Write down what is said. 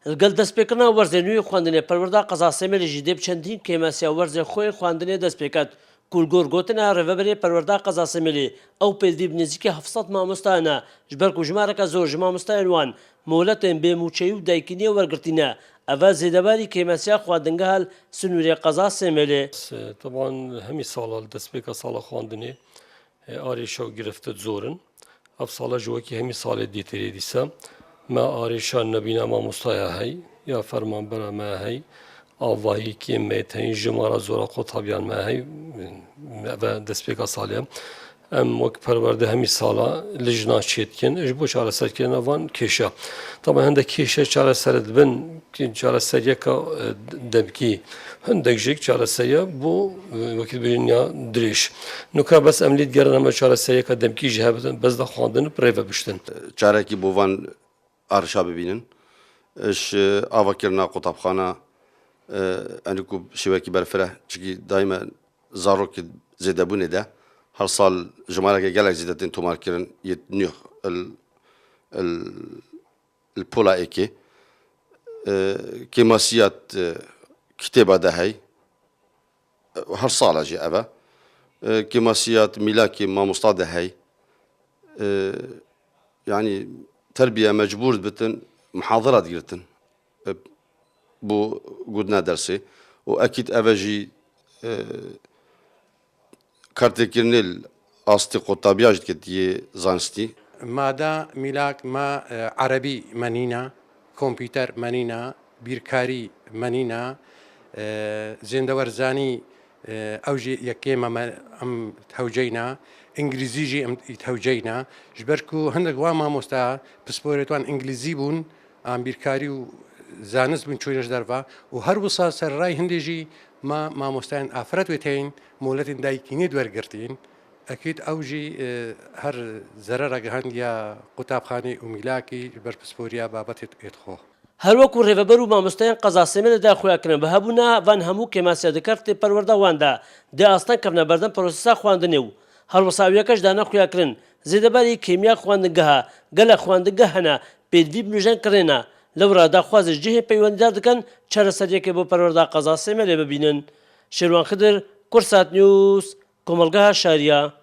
لەگەڵ دەستپێکردنا وەرزێ نوێی خواندنێ پەروەردە قەزا سێمێلێژی دێ بچەندین کێمەسیا وەرزێ خۆی خواندنێ دەستپێکات کولگۆر گوتنە ڕێڤەبەرێ پەروەردە قەزا سێمێلێ ئەو پێدی بنزیکی 700 مامۆستایانە ji ber ku ژمارەکە زۆر ji مامۆستایان wan مۆڵەتên بێموچەیی و دایکینیە وەرگرتینە ئەڤە زێدەباری کێمەسیا خواردنگە هەل سنوری قەزا سێمێلێ طبعا هەمی ساڵە دەستپێکە ساڵە خواندنێ ئارێشە و گرفتت زۆرن ئەف ساڵە ji wekî hemî salê dîtêrê dîsa me arêşa nebîna mamostaya hey ya fermanbera me hey avahiyekê me teyîn jimara zora qotabiyan me hey ve destpêka salê em wek perwerde hemî sala li jina çêtkin ji bo çareserkirina van kêşa tabi hindek kêşe çareser dibin çareseryeka demkî hindek jî çareseriya bo wekî bêjin ya dirêj nuka bes em lê digerin em çareseryeka demkî ji hebitin bez de xwandin rêve biştin çarekî bo van arşa bibînin ji avakirina qutabxana enî ku şîvekî berfireh çikî daîme zarokê zêdebûnê de her sal jimareke gelek zêdetin tomarkirin yê nûh il pola êkê kêmasiyat kitêba de hey her sala jî ev e kêmasiyat mîlakê mamosta de hey yanî terbiye mecbur bitin muhadara digirtin bu gudna dersê û ekîd ev e jî kartêkirinê astî qotabiya jî diketiye zanistî مادا میلاک ما عربی منینا کۆمپیوتەر منینا بیرکاری منینا زێندەوەرزانی ئەوژی یەکێمە ئەم هەوجەینا ئینگلیزیژی ئەم هەوجەینا ji ber ku hindek wan mamosta pisporê wan înglîzî bûn an bîrkarî û zanist bûn çûyne ji derve û her wisa serrayê hindê jî ma mamostayên afiret wê tên moletên dayîkînê wergirtîn ekîd ew jî her zerera gihandiya qutabxanê û mîlakî ji ber pisporiya babetê êdixwe هەر وەکو ڕێڤەبەر و مامۆستایان قەزا سێمێلێدا خوێکردن بە هەبوونا van hemû kêmasiya dikartê perwerda wan de dê astan kevne berdem prosesa xwandinê û helwesawiyekaş dane xuyakirin zêdeberî kêmiya xwandingeha gelek xwandinge hene pêdivî binûjen kirêne lewra daxwaz ji cihê peywendîdar dikin çareseriyekê bo perwerda qeza sêmêlê bibînin. Şêrwan Xidir, Kurdsat News, Komelgeha Şariya.